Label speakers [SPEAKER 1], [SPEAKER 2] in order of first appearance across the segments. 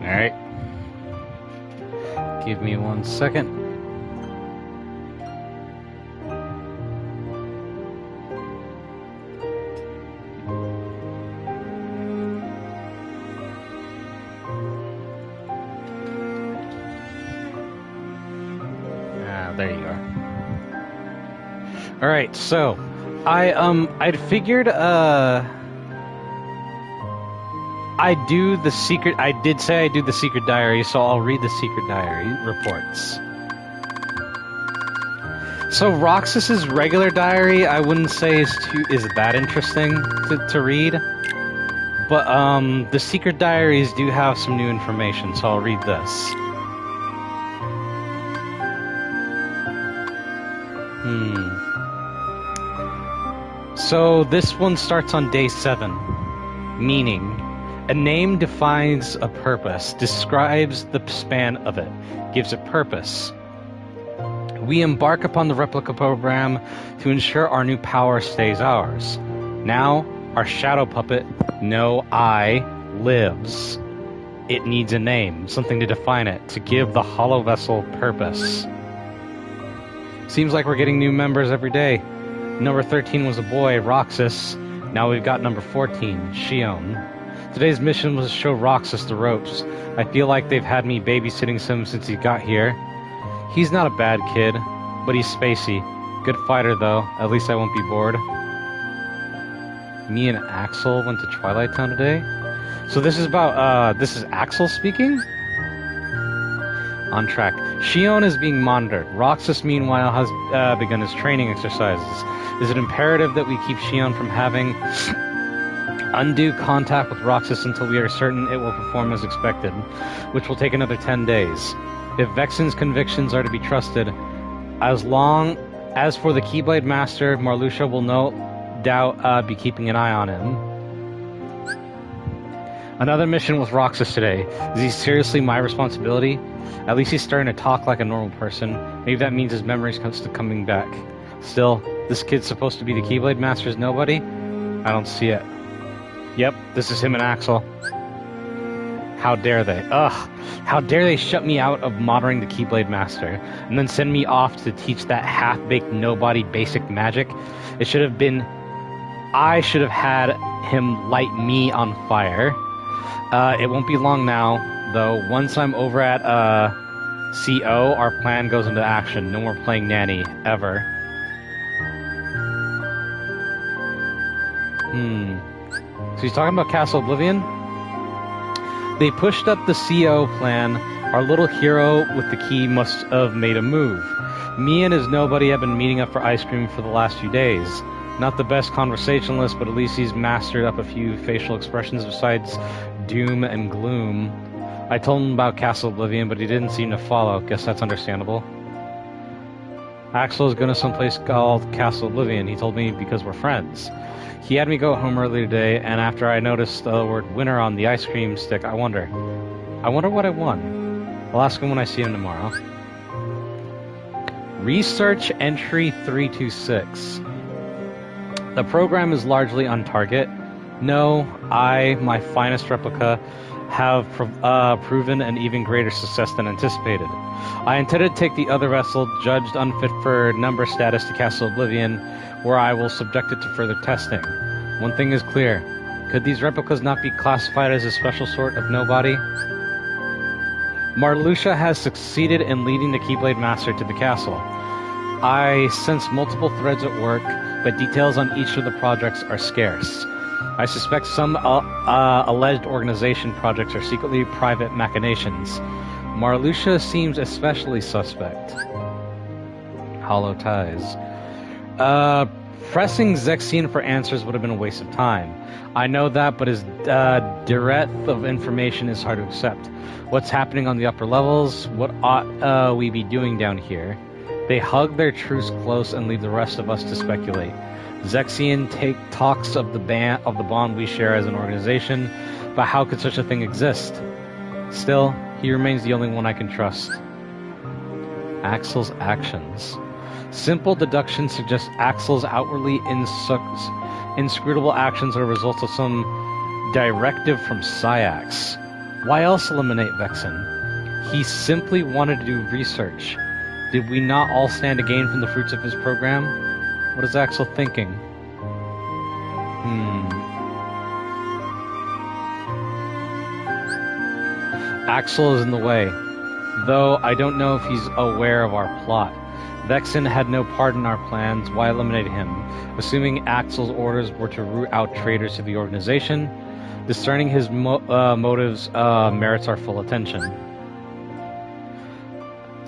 [SPEAKER 1] Alright. Give me 1 second. There you are. All right, so I'd figured I did say I do the secret diary, so I'll read the secret diary reports. So Roxas's regular diary, I wouldn't say is that interesting to read, but the secret diaries do have some new information, so I'll read this. So this one starts on day 7. Meaning, a name defines a purpose, describes the span of it, gives it purpose. We embark upon the replica program to ensure our new power stays ours. Now, our shadow puppet, No I, lives. It needs a name, something to define it, to give the hollow vessel purpose. Seems like we're getting new members every day. Number 13 was a boy, Roxas. Now we've got number 14, Shion. Today's mission was to show Roxas the ropes. I feel like they've had me babysitting him since he got here. He's not a bad kid, but he's spacey. Good fighter, though. At least I won't be bored. Me and Axel went to Twilight Town today. So this is about, this is Axel speaking? On track. Shion is being monitored. Roxas, meanwhile, has begun his training exercises. Is it imperative that we keep Shion from having undue contact with Roxas until we are certain it will perform as expected, which will take another 10 days? If Vexen's convictions are to be trusted, as long as for the Keyblade Master, Marluxia will no doubt be keeping an eye on him. Another mission with Roxas today. Is he seriously my responsibility? At least he's starting to talk like a normal person. Maybe that means his memory's coming back. Still, this kid's supposed to be the Keyblade Master's nobody? I don't see it. Yep, this is him and Axel. How dare they? Ugh! How dare they shut me out of monitoring the Keyblade Master, and then send me off to teach that half-baked nobody basic magic? It should have been... I should have had him light me on fire. It won't be long now, though. Once I'm over at CO, our plan goes into action. No more playing nanny, ever. So he's talking about Castle Oblivion? They pushed up the CO plan. Our little hero with the key must have made a move. Me and his nobody have been meeting up for ice cream for the last few days. Not the best conversationalist, but at least he's mastered up a few facial expressions besides doom and gloom. I told him about Castle Oblivion, but he didn't seem to follow. Guess that's understandable. Axel is going to someplace called Castle Oblivion. He told me because we're friends. He had me go home early today, and after I noticed the word winner on the ice cream stick, I wonder what I won. I'll ask him when I see him tomorrow. Research entry 326. The program is largely on target. No, I, my finest replica, have proven an even greater success than anticipated. I intended to take the other vessel, judged unfit for number status, to Castle Oblivion, where I will subject it to further testing. One thing is clear. Could these replicas not be classified as a special sort of nobody? Marluxia has succeeded in leading the Keyblade Master to the castle. I sense multiple threads at work, but details on each of the projects are scarce. I suspect some alleged organization projects are secretly private machinations. Marluxia seems especially suspect. Hollow ties. Pressing Zexion for answers would have been a waste of time. I know that, but his dearth of information is hard to accept. What's happening on the upper levels? What ought we be doing down here? They hug their truce close and leave the rest of us to speculate. Zexion talks of the bond we share as an organization, but how could such a thing exist? Still, he remains the only one I can trust. Axel's actions. Simple deduction suggests Axel's outwardly inscrutable actions are a result of some directive from Syax. Why else eliminate Vexen? He simply wanted to do research. Did we not all stand to gain from the fruits of his program? What is Axel thinking? Axel is in the way, though I don't know if he's aware of our plot. Vexen had no part in our plans. Why eliminate him? Assuming Axel's orders were to root out traitors to the organization, discerning his motives merits our full attention.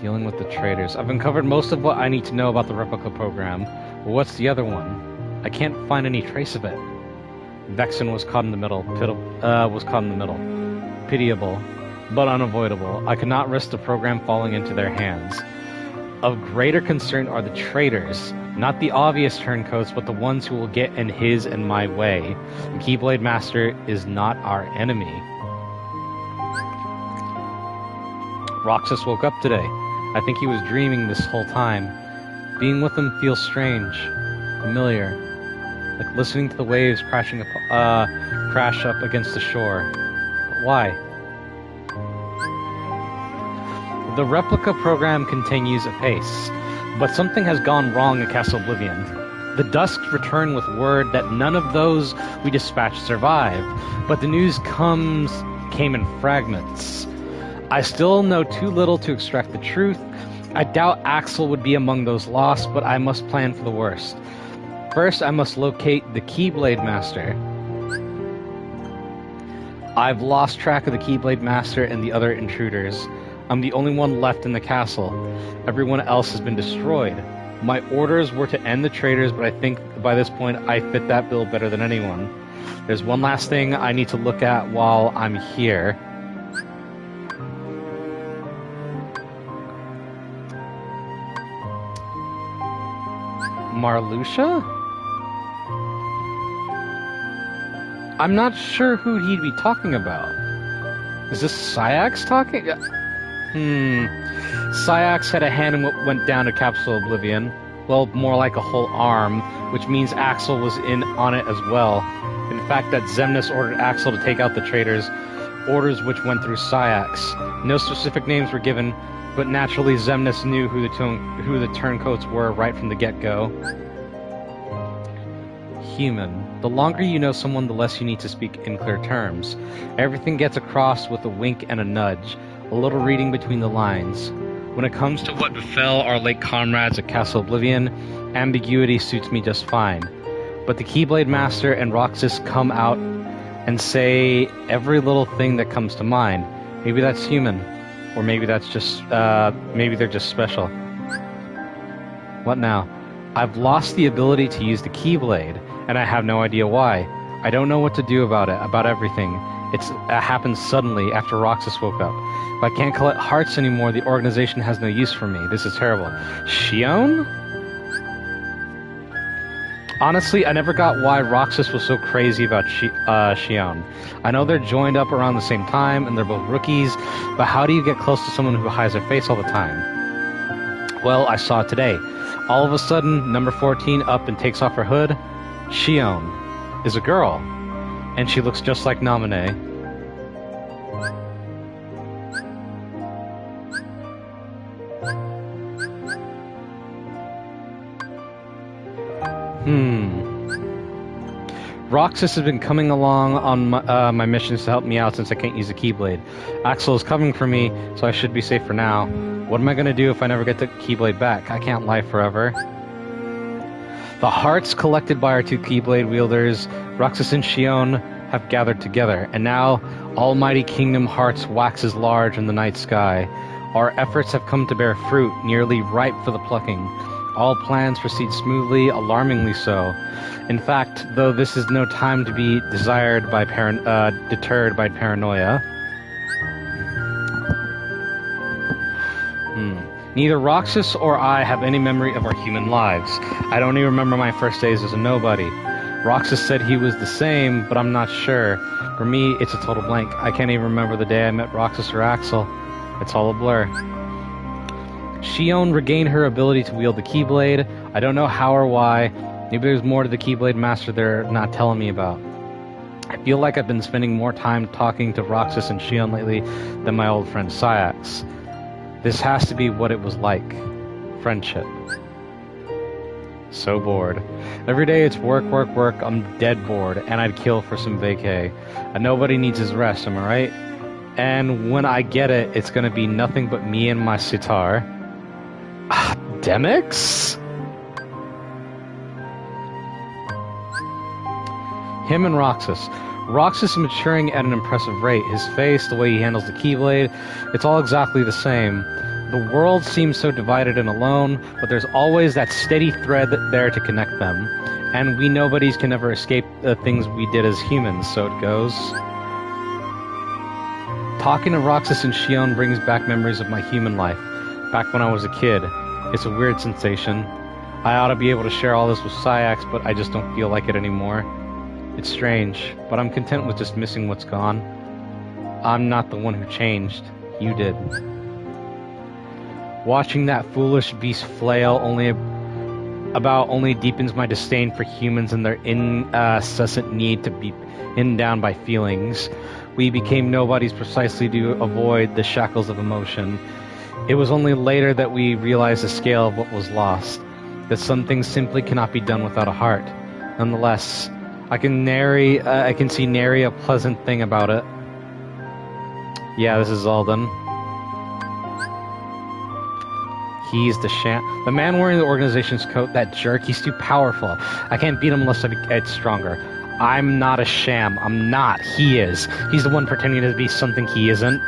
[SPEAKER 1] Dealing with the traitors. I've uncovered most of what I need to know about the replica program. But what's the other one? I can't find any trace of it. Vexen was caught in the middle. Pitiable, but unavoidable. I could not risk the program falling into their hands. Of greater concern are the traitors, not the obvious turncoats, but the ones who will get in his and my way. The Keyblade Master is not our enemy. Roxas woke up today. I think he was dreaming this whole time. Being with him feels strange, familiar, like listening to the waves crash up against the shore. But why? The replica program continues apace, but something has gone wrong at Castle Oblivion. The Dusks return with word that none of those we dispatched survived, but the news came in fragments. I still know too little to extract the truth. I doubt Axel would be among those lost, but I must plan for the worst. First, I must locate the Keyblade Master. I've lost track of the Keyblade Master and the other intruders. I'm the only one left in the castle. Everyone else has been destroyed. My orders were to end the traitors, but I think by this point I fit that bill better than anyone. There's one last thing I need to look at while I'm here. Marluxia? I'm not sure who he'd be talking about. Is this Saïx talking? Saïx had a hand in what went down at Castle Oblivion. Well, more like a whole arm, which means Axel was in on it as well. In fact, that Xemnas ordered Axel to take out the traitors, orders which went through Saïx. No specific names were given, but naturally Xemnas knew who the turncoats were right from the get-go. Human. The longer you know someone, the less you need to speak in clear terms. Everything gets across with a wink and a nudge, a little reading between the lines. When it comes to what befell our late comrades at Castle Oblivion, ambiguity suits me just fine. But the Keyblade Master and Roxas come out and say every little thing that comes to mind. Maybe that's human. Or maybe that's just, maybe they're just special. What now? I've lost the ability to use the Keyblade, and I have no idea why. I don't know what to do about it, about everything. It happened suddenly after Roxas woke up. If I can't collect hearts anymore, the organization has no use for me. This is terrible. Xion? Honestly, I never got why Roxas was so crazy about Xion. I know they're joined up around the same time, and they're both rookies, but how do you get close to someone who hides their face all the time? Well, I saw it today. All of a sudden, number 14 up and takes off her hood. Xion is a girl, and she looks just like Naminé. Roxas has been coming along on my missions to help me out since I can't use the Keyblade. Axel is covering for me, so I should be safe for now. What am I going to do if I never get the Keyblade back? I can't lie forever. The hearts collected by our two Keyblade wielders, Roxas and Xion, have gathered together, and now Almighty Kingdom Hearts waxes large in the night sky. Our efforts have come to bear fruit, nearly ripe for the plucking. All plans proceed smoothly, alarmingly so. In fact, though this is no time to be deterred by paranoia. Neither Roxas or I have any memory of our human lives. I don't even remember my first days as a nobody. Roxas said he was the same, but I'm not sure. For me, it's a total blank. I can't even remember the day I met Roxas or Axel. It's all a blur. Xion regained her ability to wield the Keyblade. I don't know how or why. Maybe there's more to the Keyblade Master they're not telling me about. I feel like I've been spending more time talking to Roxas and Shion lately than my old friend Syax. This has to be what it was like. Friendship. So bored. Every day it's work, work, work. I'm dead bored, and I'd kill for some vacay. And nobody needs his rest, am I right? And when I get it, it's gonna be nothing but me and my sitar. Demyx? Him and Roxas. Roxas is maturing at an impressive rate. His face, the way he handles the Keyblade, it's all exactly the same. The world seems so divided and alone, but there's always that steady thread there to connect them. And we nobodies can ever escape the things we did as humans, so it goes. Talking to Roxas and Shion brings back memories of my human life, back when I was a kid. It's a weird sensation. I ought to be able to share all this with Syax, but I just don't feel like it anymore. It's strange, but I'm content with just missing what's gone. I'm not the one who changed. You did. Watching that foolish beast flail only deepens my disdain for humans and their incessant need to be pinned down by feelings. We became nobodies precisely to avoid the shackles of emotion. It was only later that we realized the scale of what was lost, that some things simply cannot be done without a heart. Nonetheless, I can see nary a pleasant thing about it. Yeah, this is Alden. He's the man wearing the organization's coat, that jerk. He's too powerful. I can't beat him unless I get stronger. I'm not a sham. I'm not. He is. He's the one pretending to be something he isn't.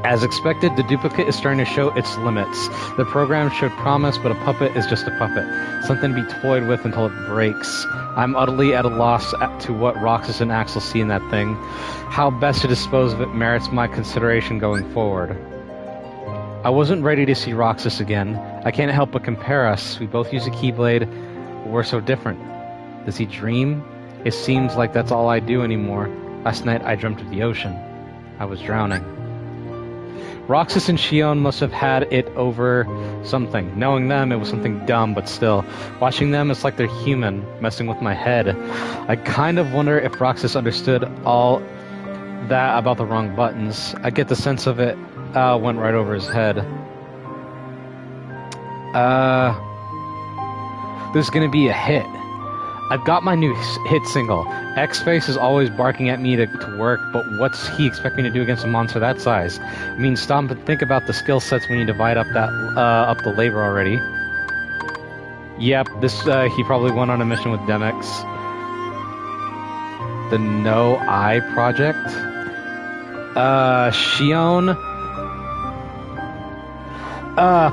[SPEAKER 1] As expected, the duplicate is starting to show its limits. The program showed promise, but a puppet is just a puppet. Something to be toyed with until it breaks. I'm utterly at a loss to what Roxas and Axel see in that thing. How best to dispose of it merits my consideration going forward. I wasn't ready to see Roxas again. I can't help but compare us. We both use a Keyblade, but we're so different. Does he dream? It seems like that's all I do anymore. Last night I dreamt of the ocean. I was drowning. Roxas and Shion must have had it over something. Knowing them, it was something dumb, but still. Watching them, it's like they're human, messing with my head. I kind of wonder if Roxas understood all that about the wrong buttons. I get the sense of it went right over his head. There's gonna be a hit. I've got my new hit single. X-Face is always barking at me to work, but what's he expect me to do against a monster that size? I mean, stop and think about the skill sets when you divide up the labor already. Yep, he probably went on a mission with Demyx. The No Eye Project. Shion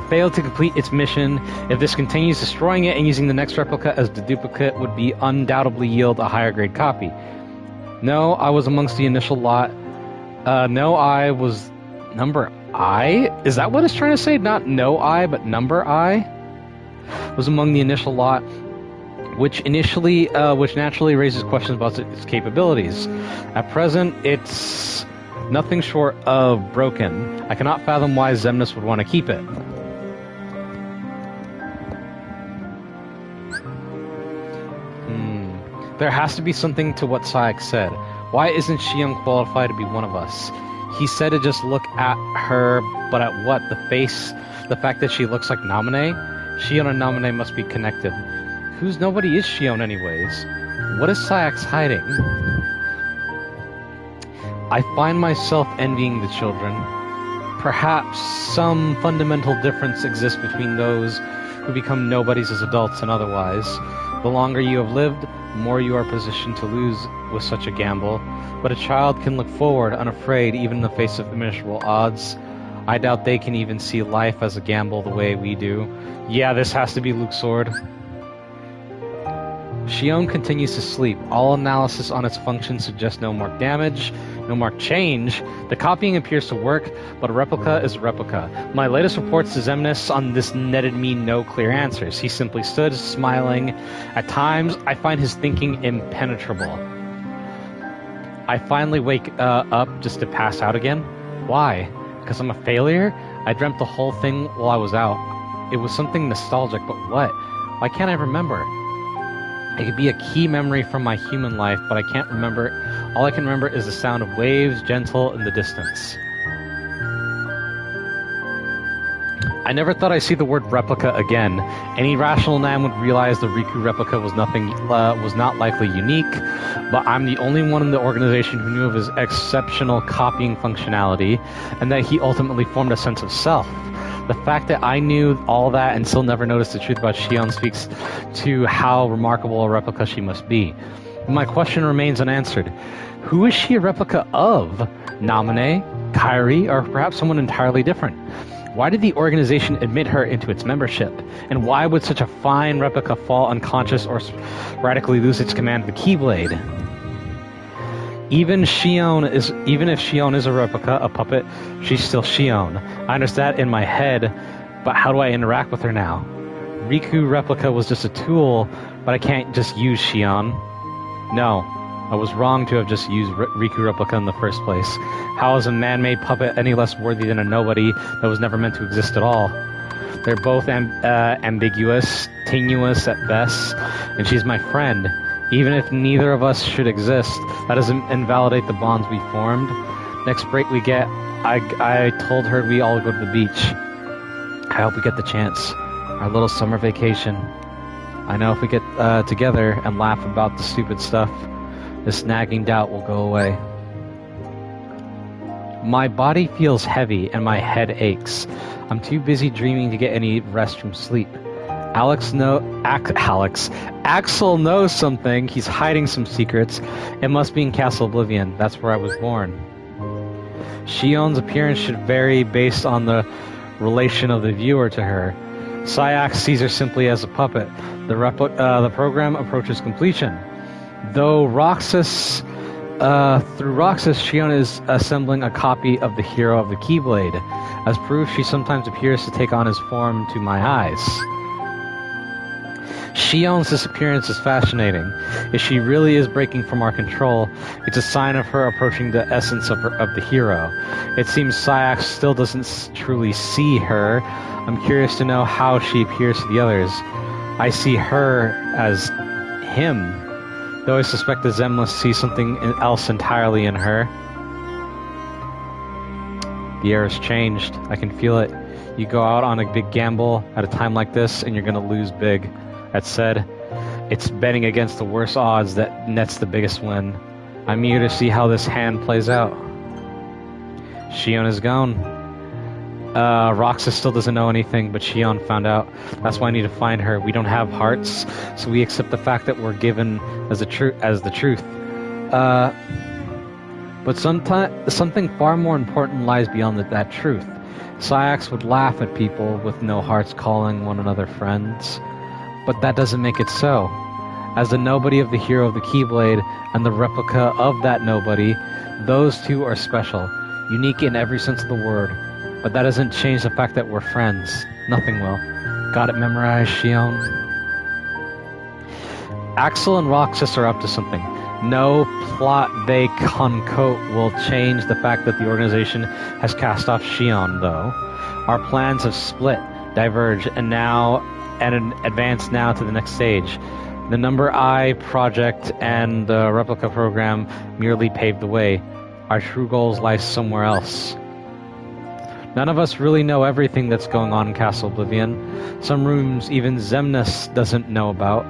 [SPEAKER 1] failed to complete its mission. If this continues, destroying it and using the next replica as the duplicate would be undoubtedly yield a higher grade copy. No, I was amongst the initial lot. No, I was number I? Is that what it's trying to say? Not no I, but number I? Was among the initial lot, which naturally raises questions about its capabilities. At present, it's nothing short of broken. I cannot fathom why Xemnas would want to keep it. There has to be something to what Syax said. Why isn't Shion qualified to be one of us? He said to just look at her, but at what? The face? The fact that she looks like Naminé? Shion and Naminé must be connected. Whose nobody is Shion anyways? What is Syax hiding? I find myself envying the children. Perhaps some fundamental difference exists between those who become nobodies as adults and otherwise. The longer you have lived, the more you are positioned to lose with such a gamble. But a child can look forward, unafraid, even in the face of immeasurable odds. I doubt they can even see life as a gamble the way we do. Yeah, this has to be Luxord. Shion continues to sleep. All analysis on its function suggests no marked damage, no marked change. The copying appears to work, but a replica is a replica. My latest reports to Xemnas on this netted me no clear answers. He simply stood, smiling. At times, I find his thinking impenetrable. I finally wake up just to pass out again. Why? Because I'm a failure? I dreamt the whole thing while I was out. It was something nostalgic, but what? Why can't I remember? It could be a key memory from my human life, but I can't remember. All I can remember is the sound of waves, gentle in the distance. I never thought I'd see the word replica again. Any rational man would realize the Riku replica was not likely unique, but I'm the only one in the organization who knew of his exceptional copying functionality, and that he ultimately formed a sense of self. The fact that I knew all that and still never noticed the truth about Shion speaks to how remarkable a replica she must be. My question remains unanswered. Who is she a replica of? Namine, Kairi, or perhaps someone entirely different? Why did the organization admit her into its membership? And why would such a fine replica fall unconscious or radically lose its command of the Keyblade? Even if Shion is a replica, a puppet, she's still Shion. I understand in my head, but how do I interact with her now? Riku replica was just a tool, but I can't just use Shion. No, I was wrong to have just used Riku replica in the first place. How is a man-made puppet any less worthy than a nobody that was never meant to exist at all? They're both ambiguous, tenuous at best, and she's my friend. Even if neither of us should exist, that doesn't invalidate the bonds we formed. Next break we get, I told her we all go to the beach. I hope we get the chance. Our little summer vacation. I know if we get together and laugh about the stupid stuff, this nagging doubt will go away. My body feels heavy and my head aches. I'm too busy dreaming to get any rest from sleep. Axel knows something. He's hiding some secrets. It must be in Castle Oblivion. That's where I was born. Shion's appearance should vary based on the relation of the viewer to her. Sayax sees her simply as a puppet. The program approaches completion. Through Roxas, Shion is assembling a copy of the hero of the Keyblade. As proof, she sometimes appears to take on his form to my eyes. Shion's disappearance is fascinating. If she really is breaking from our control, it's a sign of her approaching the essence of the hero. It seems Sayax still doesn't truly see her. I'm curious to know how she appears to the others. I see her as him, though I suspect the Zemless see something else entirely in her. The air has changed. I can feel it. You go out on a big gamble at a time like this, and you're going to lose big. That said, it's betting against the worst odds that nets the biggest win. I'm eager to see how this hand plays out. Shion is gone. Roxas still doesn't know anything, but Shion found out. That's why I need to find her. We don't have hearts, so we accept the fact that we're given as the truth. But something far more important lies beyond that truth. Sayax would laugh at people with no hearts calling one another friends. But that doesn't make it so. As the nobody of the hero of the Keyblade and the replica of that nobody, those two are special, unique in every sense of the word. But that doesn't change the fact that we're friends. Nothing will. Got it memorized, Shion? Axel and Roxas are up to something. No plot they concoct will change the fact that the organization has cast off Shion, though. Our plans have split, diverged, and advance now to the next stage. The Number I project and the replica program merely paved the way. Our true goals lie somewhere else. None of us really know everything that's going on in Castle Oblivion. Some rooms even Zemnis doesn't know about.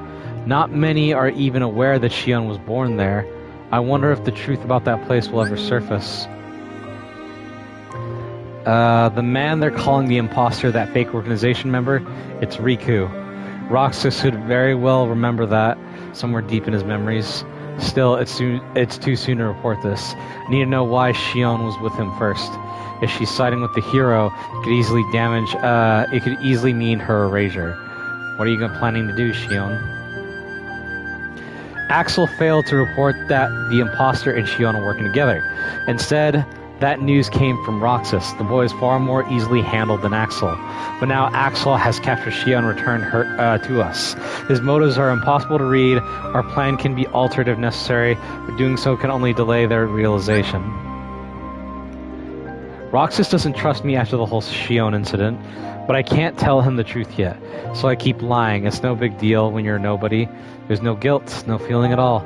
[SPEAKER 1] Not many are even aware that Shion was born there. I wonder if the truth about that place will ever surface. The man they're calling the imposter, that fake organization member, it's Riku. Roxas could very well remember that, somewhere deep in his memories. Still, it's too soon to report this. I need to know why Shion was with him first. If she's siding with the hero, it could easily mean her erasure. What are you planning to do, Shion? Axel failed to report that the imposter and Shion are working together. Instead, that news came from Roxas. The boy is far more easily handled than Axel. But now Axel has captured Shion and returned her to us. His motives are impossible to read. Our plan can be altered if necessary, but doing so can only delay their realization. Roxas doesn't trust me after the whole Shion incident, but I can't tell him the truth yet, so I keep lying. It's no big deal when you're a nobody. There's no guilt, no feeling at all.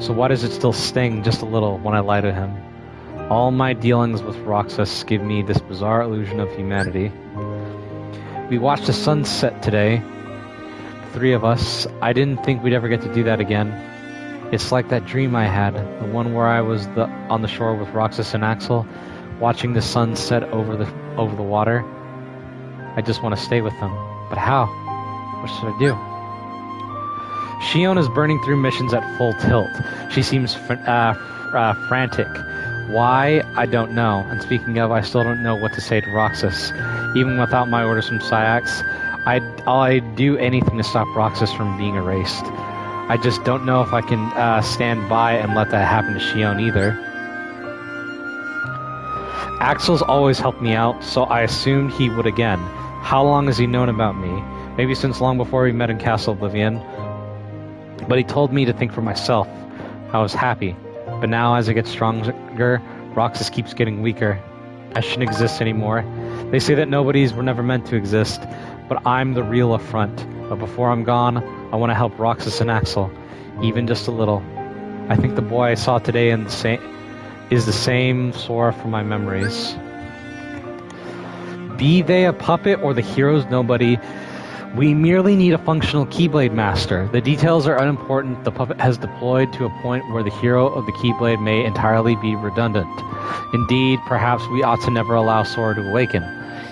[SPEAKER 1] So why does it still sting just a little when I lie to him? All my dealings with Roxas give me this bizarre illusion of humanity. We watched the sunset today, the three of us. I didn't think we'd ever get to do that again. It's like that dream I had, the one where I was on the shore with Roxas and Axel, watching the sun set over the water. I just want to stay with them. But how? What should I do? Shion is burning through missions at full tilt. She seems frantic. Why? I don't know. And speaking of, I still don't know what to say to Roxas. Even without my orders from Sayax, I'd do anything to stop Roxas from being erased. I just don't know if I can stand by and let that happen to Shion either. Axel's always helped me out, so I assumed he would again. How long has he known about me? Maybe since long before we met in Castle Oblivion. But he told me to think for myself. I was happy. But now, as I get stronger, Roxas keeps getting weaker. I shouldn't exist anymore. They say that nobodies were never meant to exist, but I'm the real affront. But before I'm gone, I want to help Roxas and Axel, even just a little. I think the boy I saw today is the same Sora from my memories. Be they a puppet or the hero's nobody, we merely need a functional Keyblade Master. The details are unimportant. The puppet has deployed to a point where the hero of the Keyblade may entirely be redundant. Indeed, perhaps we ought to never allow Sora to awaken.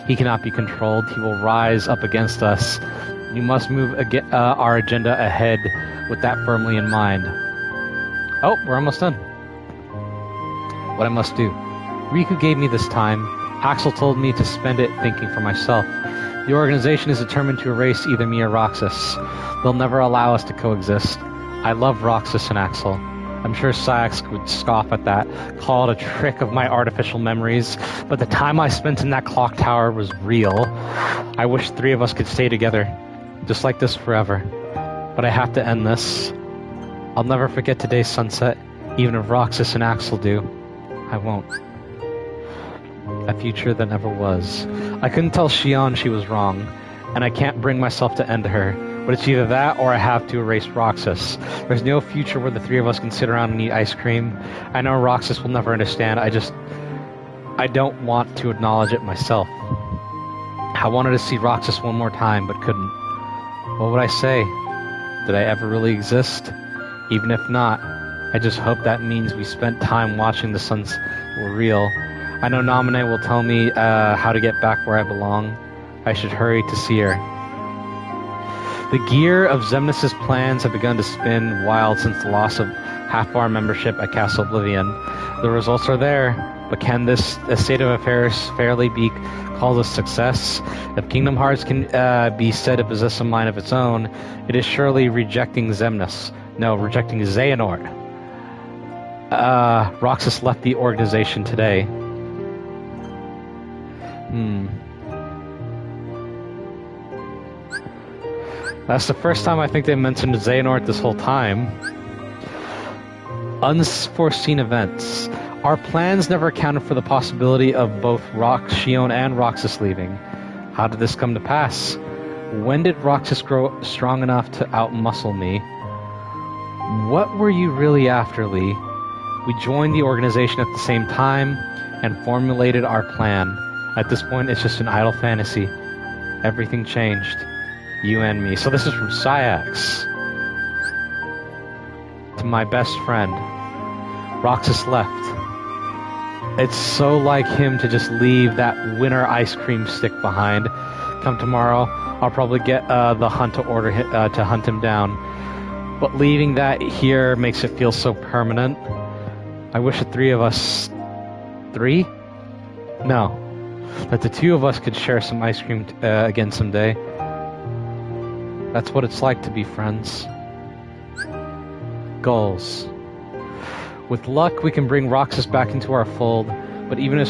[SPEAKER 1] He cannot be controlled. He will rise up against us. We must move our agenda ahead with that firmly in mind. Oh, we're almost done. What I must do. Riku gave me this time. Axel told me to spend it thinking for myself. The organization is determined to erase either me or Roxas. They'll never allow us to coexist. I love Roxas and Axel. I'm sure Sayax would scoff at that, call it a trick of my artificial memories, but the time I spent in that clock tower was real. I wish the three of us could stay together, just like this forever. But I have to end this. I'll never forget today's sunset, even if Roxas and Axel do. I won't. A future that never was. I couldn't tell Shion she was wrong, and I can't bring myself to end her. But it's either that or I have to erase Roxas. There's no future where the three of us can sit around and eat ice cream. I know Roxas will never understand. I don't want to acknowledge it myself. I wanted to see Roxas one more time, but couldn't. What would I say? Did I ever really exist? Even if not, I just hope that means we spent time watching the suns were real. I know Naminé will tell me how to get back where I belong. I should hurry to see her. The gear of Xemnas' plans have begun to spin wild since the loss of half our membership at Castle Oblivion. The results are there, but can this state of affairs fairly be called a success? If Kingdom Hearts can be said to possess a mind of its own, it is surely rejecting Xemnas. No, rejecting Xehanort. Roxas left the organization today. That's the first time I think they mentioned Xehanort this whole time. Unforeseen events. Our plans never accounted for the possibility of both Shion and Roxas leaving. How did this come to pass? When did Roxas grow strong enough to outmuscle me? What were you really after, Lee? We joined the organization at the same time and formulated our plan. At this point, it's just an idle fantasy. Everything changed. You and me. So this is from Sayax. To my best friend. Roxas left. It's so like him to just leave that winter ice cream stick behind. Come tomorrow, I'll probably get the hunt to order to hunt him down. But leaving that here makes it feel so permanent. I wish the three of us... Three? No. That the two of us could share some ice cream again someday. That's what it's like to be friends. Goals. With luck, we can bring Roxas back into our fold, but even if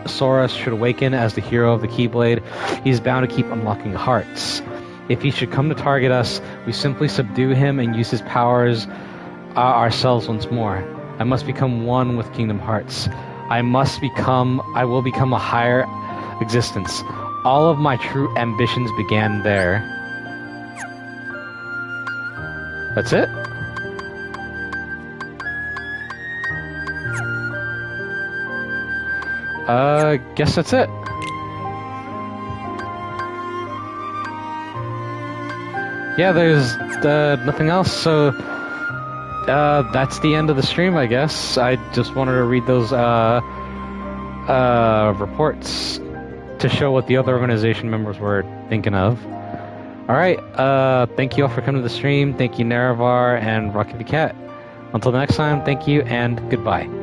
[SPEAKER 1] Sora should awaken as the hero of the Keyblade, he's bound to keep unlocking hearts. If he should come to target us, we simply subdue him and use his powers ourselves once more. I must become one with Kingdom Hearts. I will become a higher existence. All of my true ambitions began there. That's it? Guess that's it. Yeah, there's nothing else, so that's the end of the stream, I guess. I just wanted to read those reports to show what the other organization members were thinking of. Alright, thank you all for coming to the stream. Thank you, Naravar and Rocky the Cat. Until next time, thank you and goodbye.